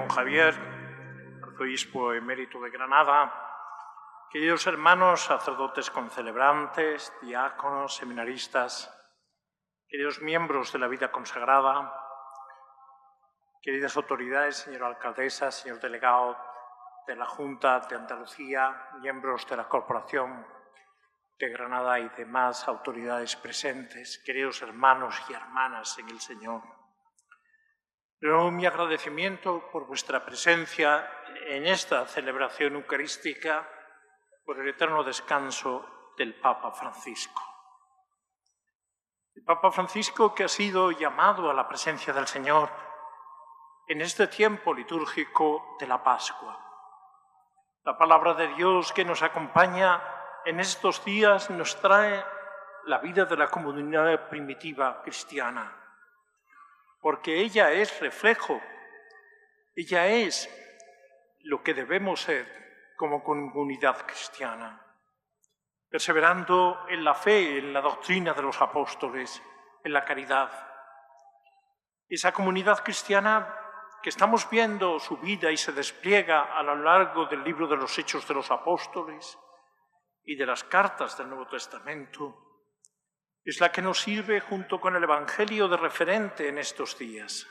don Javier, arzobispo emérito de Granada, queridos hermanos, sacerdotes concelebrantes, diáconos, seminaristas, queridos miembros de la vida consagrada, queridas autoridades, señora alcaldesa, señor delegado de la Junta de Andalucía, miembros de la Corporación de Granada y demás autoridades presentes, queridos hermanos y hermanas en el Señor. Renuevo mi agradecimiento por vuestra presencia en esta celebración eucarística por el eterno descanso del Papa Francisco. El Papa Francisco que ha sido llamado a la presencia del Señor en este tiempo litúrgico de la Pascua. La palabra de Dios que nos acompaña en estos días nos trae la vida de la comunidad primitiva cristiana, porque ella es reflejo, ella es lo que debemos ser como comunidad cristiana, perseverando en la fe, en la doctrina de los apóstoles, en la caridad. Esa comunidad cristiana que estamos viendo su vida y se despliega a lo largo del libro de los Hechos de los Apóstoles y de las cartas del Nuevo Testamento, es la que nos sirve junto con el Evangelio de referente en estos días.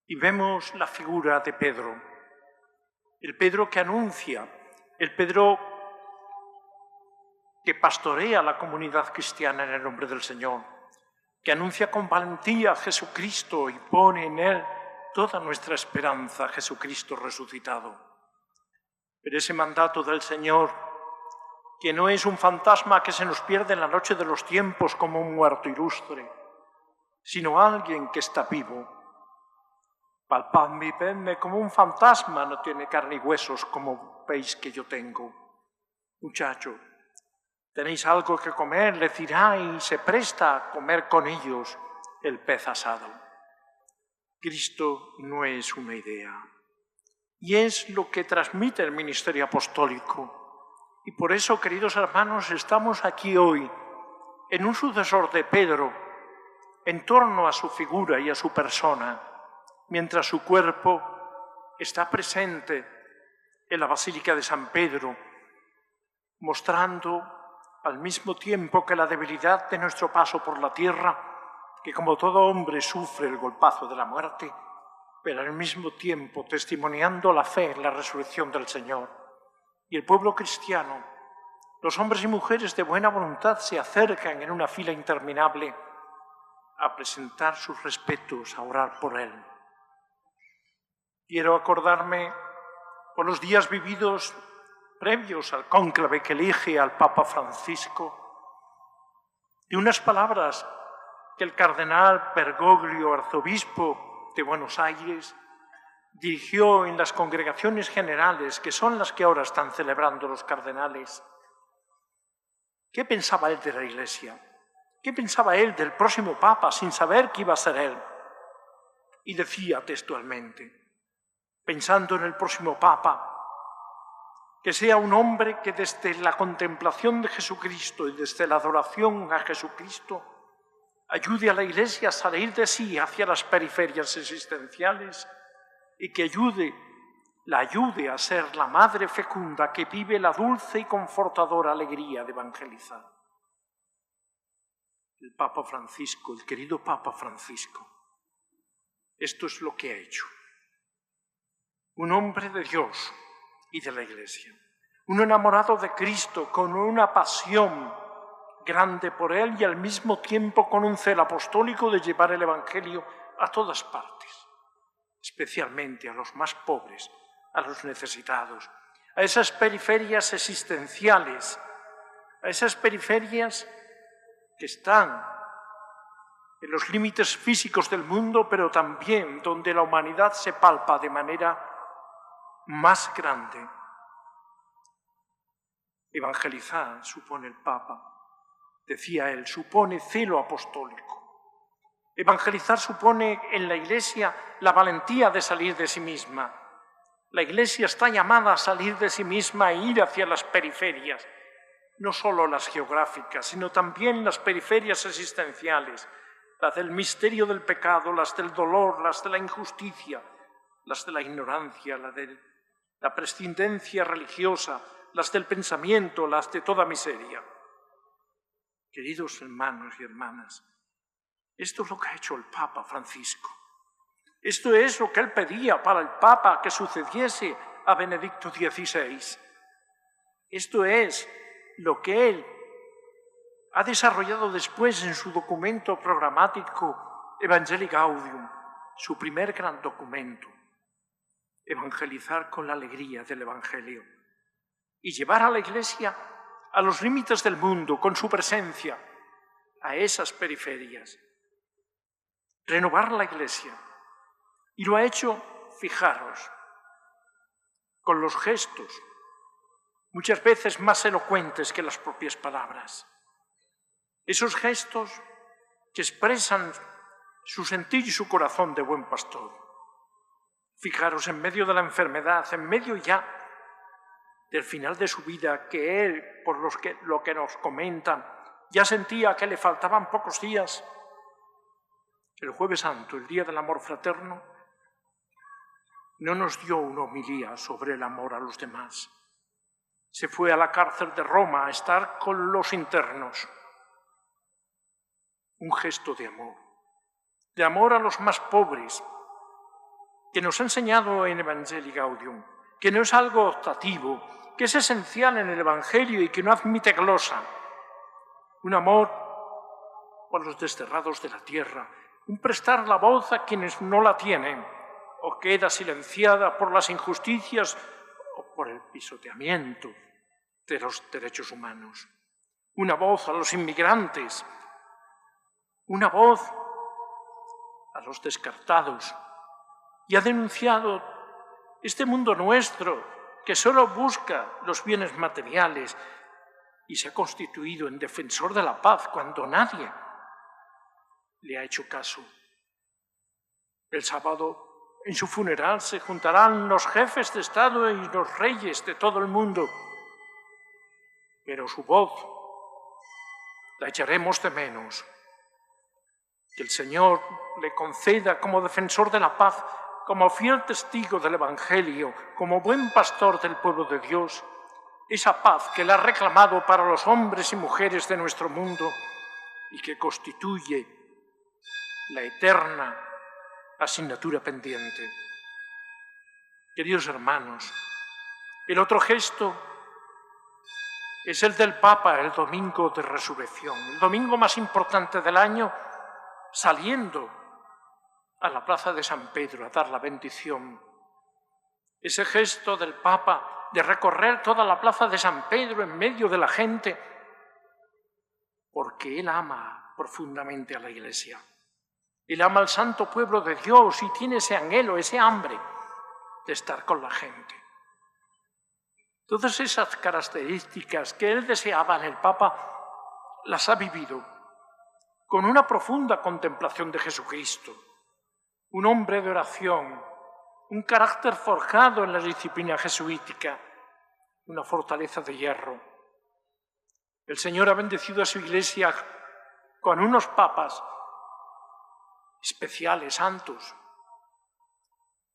Y vemos la figura de Pedro, el Pedro que anuncia, el Pedro que pastorea la comunidad cristiana en el nombre del Señor, que anuncia con valentía a Jesucristo y pone en él toda nuestra esperanza, Jesucristo resucitado. Pero ese mandato del Señor, que no es un fantasma que se nos pierde en la noche de los tiempos como un muerto ilustre, sino alguien que está vivo. Palpadme y vedme como un fantasma, no tiene carne y huesos como veis que yo tengo. Muchacho, ¿tenéis algo que comer? Le dirá y se presta a comer con ellos el pez asado. Cristo no es una idea, y es lo que transmite el ministerio apostólico. Y por eso, queridos hermanos, estamos aquí hoy, en un sucesor de Pedro, en torno a su figura y a su persona, mientras su cuerpo está presente en la Basílica de San Pedro, mostrando al mismo tiempo que la debilidad de nuestro paso por la tierra, que como todo hombre sufre el golpazo de la muerte, pero al mismo tiempo testimoniando la fe en la resurrección del Señor. Y el pueblo cristiano, los hombres y mujeres de buena voluntad se acercan en una fila interminable a presentar sus respetos, a orar por él. Quiero acordarme por los días vividos previos al cónclave que elige al Papa Francisco, de unas palabras que el cardenal Bergoglio, arzobispo de Buenos Aires, dirigió en las congregaciones generales, que son las que ahora están celebrando los cardenales. ¿Qué pensaba él de la Iglesia? ¿Qué pensaba él del próximo Papa sin saber que iba a ser él? Y decía textualmente, pensando en el próximo Papa, que sea un hombre que desde la contemplación de Jesucristo y desde la adoración a Jesucristo ayude a la Iglesia a salir de sí hacia las periferias existenciales y que la ayude a ser la madre fecunda que vive la dulce y confortadora alegría de evangelizar. El Papa Francisco, el querido Papa Francisco, esto es lo que ha hecho. Un hombre de Dios y de la Iglesia, un enamorado de Cristo con una pasión grande por él y al mismo tiempo con un celo apostólico de llevar el Evangelio a todas partes, especialmente a los más pobres, a los necesitados, a esas periferias existenciales, a esas periferias que están en los límites físicos del mundo, pero también donde la humanidad se palpa de manera más grande. Evangelizar, supone el Papa, decía él, supone celo apostólico. Evangelizar supone en la Iglesia la valentía de salir de sí misma. La Iglesia está llamada a salir de sí misma e ir hacia las periferias, no solo las geográficas, sino también las periferias existenciales, las del misterio del pecado, las del dolor, las de la injusticia, las de la ignorancia, la de la prescindencia religiosa, las del pensamiento, las de toda miseria. Queridos hermanos y hermanas, esto es lo que ha hecho el Papa Francisco. Esto es lo que él pedía para el Papa que sucediese a Benedicto XVI. Esto es lo que él ha desarrollado después en su documento programático Evangelii Gaudium, su primer gran documento. Evangelizar con la alegría del Evangelio y llevar a la Iglesia a los límites del mundo con su presencia, a esas periferias. Renovar la Iglesia. Y lo ha hecho, fijaros, con los gestos, muchas veces más elocuentes que las propias palabras. Esos gestos que expresan su sentir y su corazón de buen pastor. Fijaros, en medio de la enfermedad, en medio ya del final de su vida, que él, por lo que nos comentan, ya sentía que le faltaban pocos días. El Jueves Santo, el día del amor fraterno, no nos dio una homilía sobre el amor a los demás. Se fue a la cárcel de Roma a estar con los internos. Un gesto de amor a los más pobres, que nos ha enseñado en Evangelii Gaudium, que no es algo optativo, que es esencial en el Evangelio y que no admite glosa. Un amor por los desterrados de la tierra, un prestar la voz a quienes no la tienen o queda silenciada por las injusticias o por el pisoteamiento de los derechos humanos. Una voz a los inmigrantes, una voz a los descartados, y ha denunciado este mundo nuestro que solo busca los bienes materiales y se ha constituido en defensor de la paz cuando nadie le ha hecho caso. El sábado, en su funeral, se juntarán los jefes de Estado y los reyes de todo el mundo, pero su voz la echaremos de menos. Que el Señor le conceda como defensor de la paz, como fiel testigo del Evangelio, como buen pastor del pueblo de Dios, esa paz que Él ha reclamado para los hombres y mujeres de nuestro mundo y que constituye la eterna asignatura pendiente. Queridos hermanos, el otro gesto es el del Papa el domingo de Resurrección, el domingo más importante del año, saliendo a la plaza de San Pedro a dar la bendición. Ese gesto del Papa de recorrer toda la plaza de San Pedro en medio de la gente, porque Él ama profundamente a la Iglesia. Él ama al santo pueblo de Dios y tiene ese anhelo, ese hambre de estar con la gente. Todas esas características que Él deseaba en el Papa las ha vivido con una profunda contemplación de Jesucristo. Un hombre de oración, un carácter forjado en la disciplina jesuítica, una fortaleza de hierro. El Señor ha bendecido a su Iglesia con unos papas especiales, santos.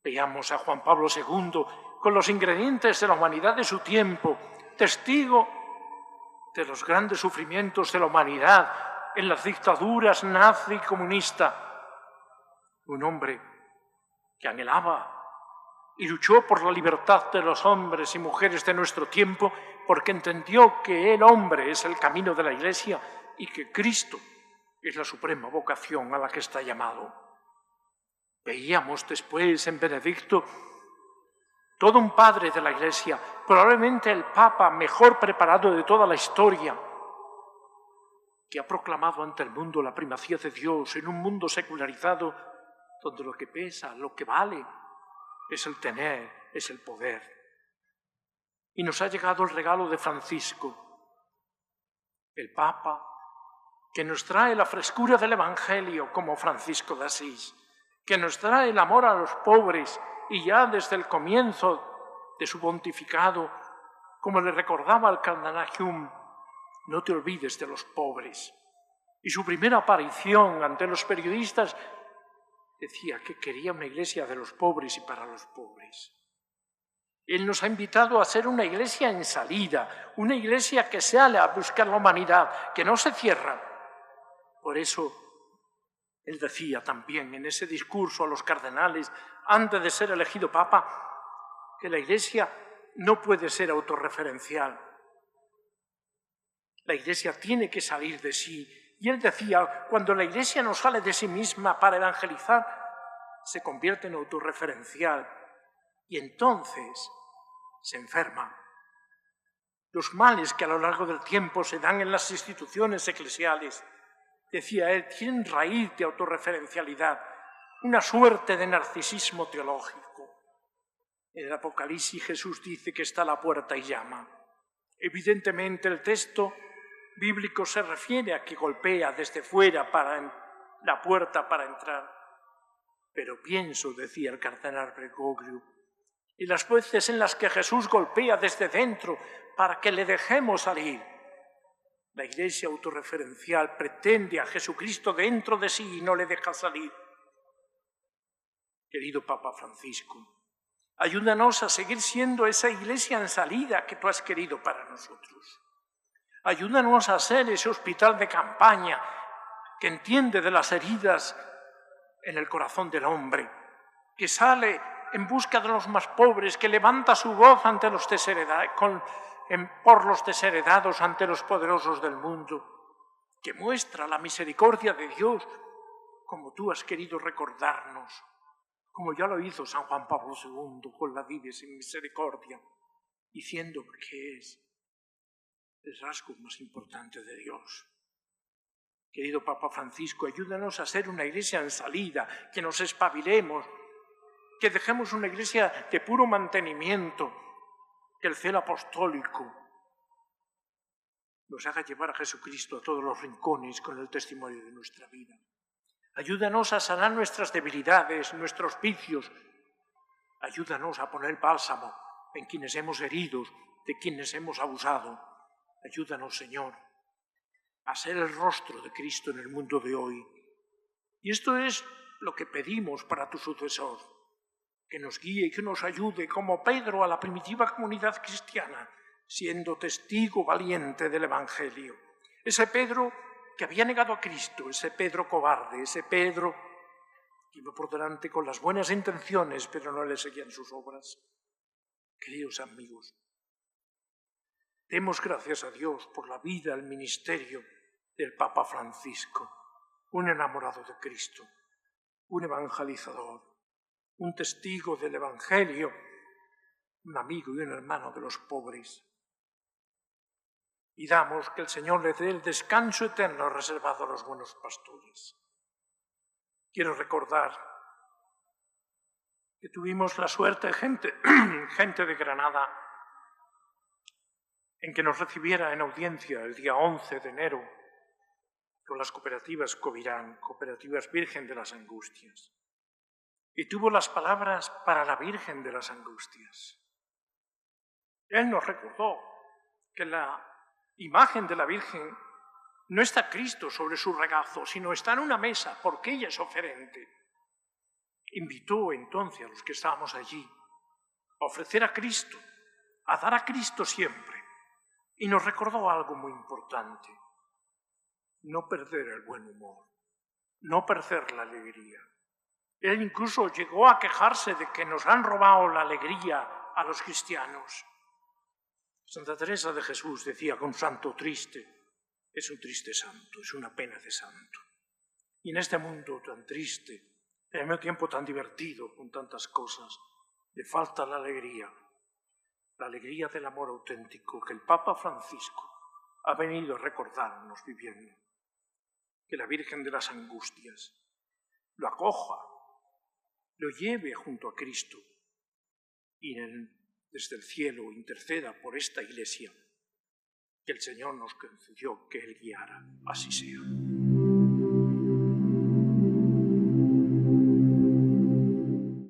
Veamos a Juan Pablo II con los ingredientes de la humanidad de su tiempo, testigo de los grandes sufrimientos de la humanidad en las dictaduras nazi y comunista. Un hombre que anhelaba y luchó por la libertad de los hombres y mujeres de nuestro tiempo porque entendió que el hombre es el camino de la Iglesia y que Cristo es la suprema vocación a la que está llamado. Veíamos después en Benedicto todo un padre de la Iglesia, probablemente el Papa mejor preparado de toda la historia, que ha proclamado ante el mundo la primacía de Dios en un mundo secularizado donde lo que pesa, lo que vale, es el tener, es el poder. Y nos ha llegado el regalo de Francisco, el Papa, que nos trae la frescura del Evangelio como Francisco de Asís, que nos trae el amor a los pobres y ya desde el comienzo de su pontificado, como le recordaba el cardenal Hume, no te olvides de los pobres. Y su primera aparición ante los periodistas decía que quería una iglesia de los pobres y para los pobres. Él nos ha invitado a ser una iglesia en salida, una iglesia que sale a buscar la humanidad, que no se cierra. Por eso él decía también en ese discurso a los cardenales, antes de ser elegido papa, que la iglesia no puede ser autorreferencial. La iglesia tiene que salir de sí. Y él decía, cuando la iglesia no sale de sí misma para evangelizar, se convierte en autorreferencial y entonces se enferma. Los males que a lo largo del tiempo se dan en las instituciones eclesiales, decía él, tienen raíz de autorreferencialidad, una suerte de narcisismo teológico. En el Apocalipsis Jesús dice que está a la puerta y llama. Evidentemente el texto bíblico se refiere a que golpea desde fuera para la puerta para entrar. Pero pienso, decía el cardenal Bergoglio, en las veces en las que Jesús golpea desde dentro para que le dejemos salir. La iglesia autorreferencial pretende a Jesucristo dentro de sí y no le deja salir. Querido Papa Francisco, ayúdanos a seguir siendo esa iglesia en salida que tú has querido para nosotros. Ayúdanos a ser ese hospital de campaña que entiende de las heridas en el corazón del hombre, que sale en busca de los más pobres, que levanta su voz ante los por los desheredados ante los poderosos del mundo, que muestra la misericordia de Dios como tú has querido recordarnos, como ya lo hizo San Juan Pablo II con la Dives en Misericordia, diciendo que es el rasgo más importante de Dios. Querido Papa Francisco, ayúdanos a ser una iglesia en salida, que nos espabilemos, que dejemos una iglesia de puro mantenimiento, que el celo apostólico nos haga llevar a Jesucristo a todos los rincones con el testimonio de nuestra vida. Ayúdanos a sanar nuestras debilidades, nuestros vicios. Ayúdanos a poner bálsamo en quienes hemos herido, de quienes hemos abusado. Ayúdanos, Señor, a ser el rostro de Cristo en el mundo de hoy. Y esto es lo que pedimos para tu sucesor, que nos guíe y que nos ayude como Pedro a la primitiva comunidad cristiana, siendo testigo valiente del Evangelio. Ese Pedro que había negado a Cristo, ese Pedro cobarde, ese Pedro que iba por delante con las buenas intenciones, pero no le seguían sus obras. Queridos amigos, demos gracias a Dios por la vida, el ministerio del Papa Francisco, un enamorado de Cristo, un evangelizador, un testigo del Evangelio, un amigo y un hermano de los pobres. Pidamos que el Señor le dé el descanso eterno reservado a los buenos pastores. Quiero recordar que tuvimos la suerte, gente de Granada, en que nos recibiera en audiencia el día 11 de enero con las cooperativas Covirán, Cooperativas Virgen de las Angustias. Y tuvo las palabras para la Virgen de las Angustias. Él nos recordó que la imagen de la Virgen no está Cristo sobre su regazo, sino está en una mesa, porque ella es oferente. Invitó entonces a los que estábamos allí a ofrecer a Cristo, a dar a Cristo siempre. Y nos recordó algo muy importante: no perder el buen humor, no perder la alegría. Él incluso llegó a quejarse de que nos han robado la alegría a los cristianos. Santa Teresa de Jesús decía que un santo triste es un triste santo, es una pena de santo. Y en este mundo tan triste, y al mismo tiempo tan divertido, con tantas cosas, le falta la alegría del amor auténtico que el Papa Francisco ha venido a recordarnos viviendo. Que la Virgen de las Angustias lo acoja, lo lleve junto a Cristo y desde el cielo interceda por esta Iglesia que el Señor nos concedió que Él guiara. Así sea.